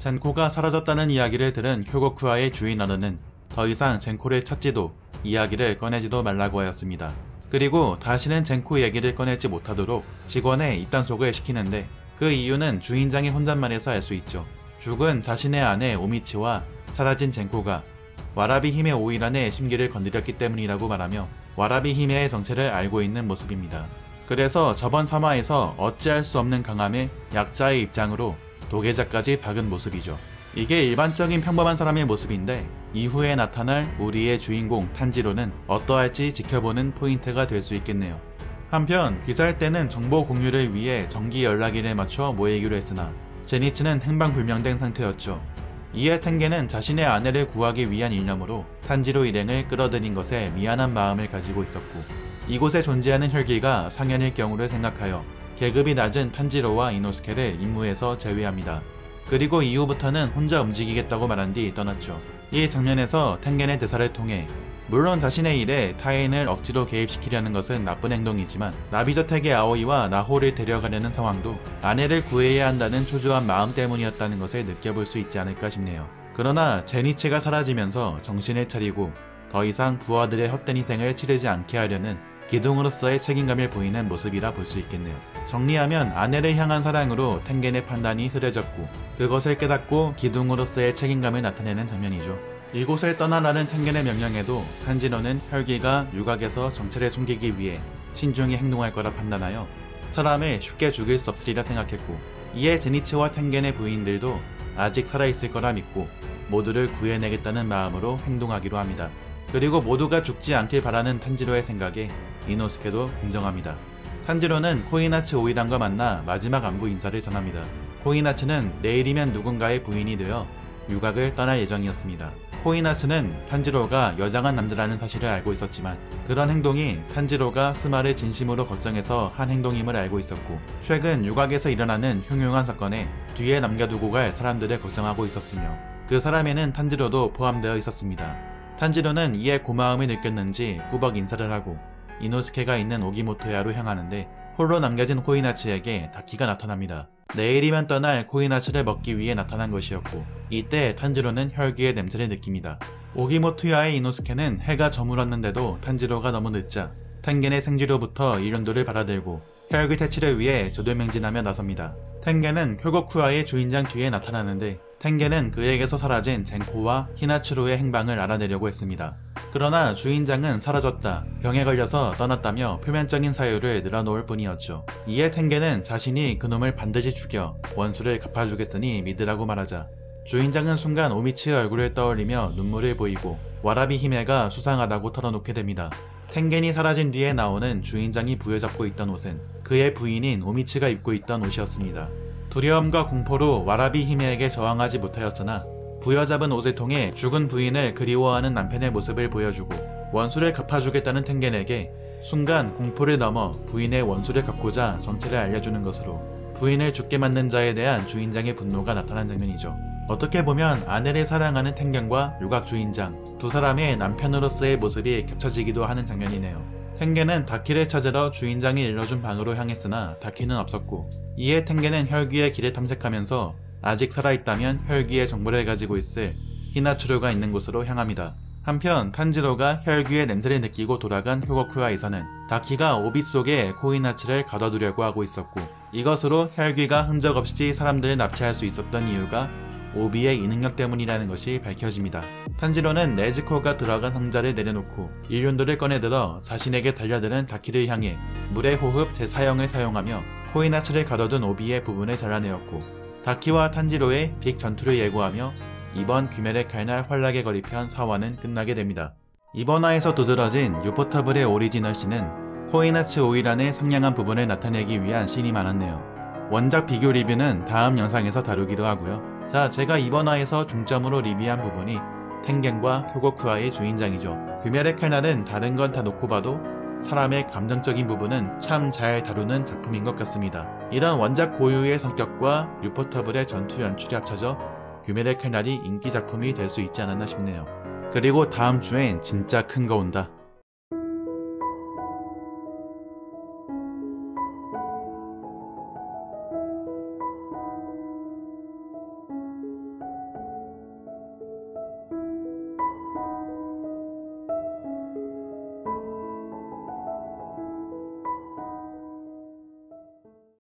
젠코가 사라졌다는 이야기를 들은 효고쿠아의 주인 어른은 더 이상 젠코를 찾지도 이야기를 꺼내지도 말라고 하였습니다. 그리고 다시는 젠코 얘기를 꺼내지 못하도록 직원의 입단속을 시키는데 그 이유는 주인장의 혼잣말에서 알 수 있죠. 죽은 자신의 아내 오미치와 사라진 젠코가 와라비 히메 오이란의 심기를 건드렸기 때문이라고 말하며 와라비 히메의 정체를 알고 있는 모습입니다. 그래서 저번 3화에서 어찌할 수 없는 강함의 약자의 입장으로 도계자까지 박은 모습이죠. 이게 일반적인 평범한 사람의 모습인데 이후에 나타날 우리의 주인공 탄지로는 어떠할지 지켜보는 포인트가 될 수 있겠네요. 한편 귀살 때는 정보 공유를 위해 정기 연락일에 맞춰 모이기로 했으나 제니치는 행방불명된 상태였죠. 이에 텐게는 자신의 아내를 구하기 위한 일념으로 탄지로 일행을 끌어들인 것에 미안한 마음을 가지고 있었고 이곳에 존재하는 혈기가 상현일 경우를 생각하여 계급이 낮은 탄지로와 이노스케를 임무에서 제외합니다. 그리고 이후부터는 혼자 움직이겠다고 말한 뒤 떠났죠. 이 장면에서 텐겐의 대사를 통해 물론 자신의 일에 타인을 억지로 개입시키려는 것은 나쁜 행동이지만 나비저택의 아오이와 나호를 데려가려는 상황도 아내를 구해야 한다는 초조한 마음 때문이었다는 것을 느껴볼 수 있지 않을까 싶네요. 그러나 제니치가 사라지면서 정신을 차리고 더 이상 부하들의 헛된 희생을 치르지 않게 하려는 기둥으로서의 책임감을 보이는 모습이라 볼 수 있겠네요. 정리하면 아내를 향한 사랑으로 텐겐의 판단이 흐려졌고 그것을 깨닫고 기둥으로서의 책임감을 나타내는 장면이죠. 이곳을 떠나라는 텐겐의 명령에도 탄지로는 혈기가 유곽에서 정체를 숨기기 위해 신중히 행동할 거라 판단하여 사람을 쉽게 죽일 수 없으리라 생각했고 이에 제니치와 텐겐의 부인들도 아직 살아있을 거라 믿고 모두를 구해내겠다는 마음으로 행동하기로 합니다. 그리고 모두가 죽지 않길 바라는 탄지로의 생각에 이노스케도 공정합니다. 탄지로는 코이나츠 오이란과 만나 마지막 안부 인사를 전합니다. 코이나츠는 내일이면 누군가의 부인이 되어 유곽을 떠날 예정이었습니다. 코이나츠는 탄지로가 여장한 남자라는 사실을 알고 있었지만 그런 행동이 탄지로가 스마를 진심으로 걱정해서 한 행동임을 알고 있었고 최근 유곽에서 일어나는 흉흉한 사건에 뒤에 남겨두고 갈 사람들을 걱정하고 있었으며 그 사람에는 탄지로도 포함되어 있었습니다. 탄지로는 이에 고마움을 느꼈는지 꾸벅 인사를 하고 이노스케가 있는 오기모토야로 향하는데 홀로 남겨진 코이나츠에게 다키가 나타납니다. 내일이면 떠날 코이나츠를 먹기 위해 나타난 것이었고 이때 탄지로는 혈기의 냄새를 느낍니다. 오기모토야의 이노스케는 해가 저물었는데도 탄지로가 너무 늦자 텐겐의 생쥐로부터 이륜도를 받아들고 혈기 퇴치를 위해 조들맹진하며 나섭니다. 텐겐은 효고쿠아의 주인장 뒤에 나타나는데 텐겐은 그에게서 사라진 젠코와 히나츠루의 행방을 알아내려고 했습니다. 그러나 주인장은 사라졌다, 병에 걸려서 떠났다며 표면적인 사유를 늘어놓을 뿐이었죠. 이에 텐겐은 자신이 그놈을 반드시 죽여 원수를 갚아주겠으니 믿으라고 말하자 주인장은 순간 오미치의 얼굴을 떠올리며 눈물을 보이고 와라비 히메가 수상하다고 털어놓게 됩니다. 텐겐이 사라진 뒤에 나오는 주인장이 부여잡고 있던 옷은 그의 부인인 오미치가 입고 있던 옷이었습니다. 두려움과 공포로 와라비 히메에게 저항하지 못하였으나 부여잡은 옷을 통해 죽은 부인을 그리워하는 남편의 모습을 보여주고 원수를 갚아주겠다는 텐겐에게 순간 공포를 넘어 부인의 원수를 갚고자 정체를 알려주는 것으로 부인을 죽게 만든 자에 대한 주인장의 분노가 나타난 장면이죠. 어떻게 보면 아내를 사랑하는 텐겐과 유곽 주인장 두 사람의 남편으로서의 모습이 겹쳐지기도 하는 장면이네요. 텐겐은 다키를 찾으러 주인장이 일러준 방으로 향했으나 다키는 없었고 이에 텐겐은 혈귀의 길을 탐색하면서 아직 살아있다면 혈귀의 정보를 가지고 있을 히나츠루가 있는 곳으로 향합니다. 한편 탄지로가 혈귀의 냄새를 느끼고 돌아간 효고쿠아에서는 다키가 오비 속에 코이나츠를 가둬두려고 하고 있었고 이것으로 혈귀가 흔적 없이 사람들을 납치할 수 있었던 이유가 오비의 이 능력 때문이라는 것이 밝혀집니다. 탄지로는 네즈코가 들어간 상자를 내려놓고 일륜도를 꺼내들어 자신에게 달려드는 다키를 향해 물의 호흡 재사용을 사용하며 코이나츠를 가둬둔 오비의 부분을 잘라내었고 다키와 탄지로의 빅 전투를 예고하며 이번 귀멸의 칼날 환락의 거리편 4화는 끝나게 됩니다. 이번 화에서 두드러진 유포터블의 오리지널 씬은 코이나츠 오이란의 상냥한 부분을 나타내기 위한 씬이 많았네요. 원작 비교 리뷰는 다음 영상에서 다루기로 하고요. 자, 제가 이번 화에서 중점으로 리뷰한 부분이 텐겐과 효고쿠아의 주인장이죠. 귀멸의 칼날은 다른 건 다 놓고 봐도 사람의 감정적인 부분은 참 잘 다루는 작품인 것 같습니다. 이런 원작 고유의 성격과 유포터블의 전투 연출이 합쳐져 귀멸의 칼날이 인기 작품이 될 수 있지 않았나 싶네요. 그리고 다음 주엔 진짜 큰 거 온다.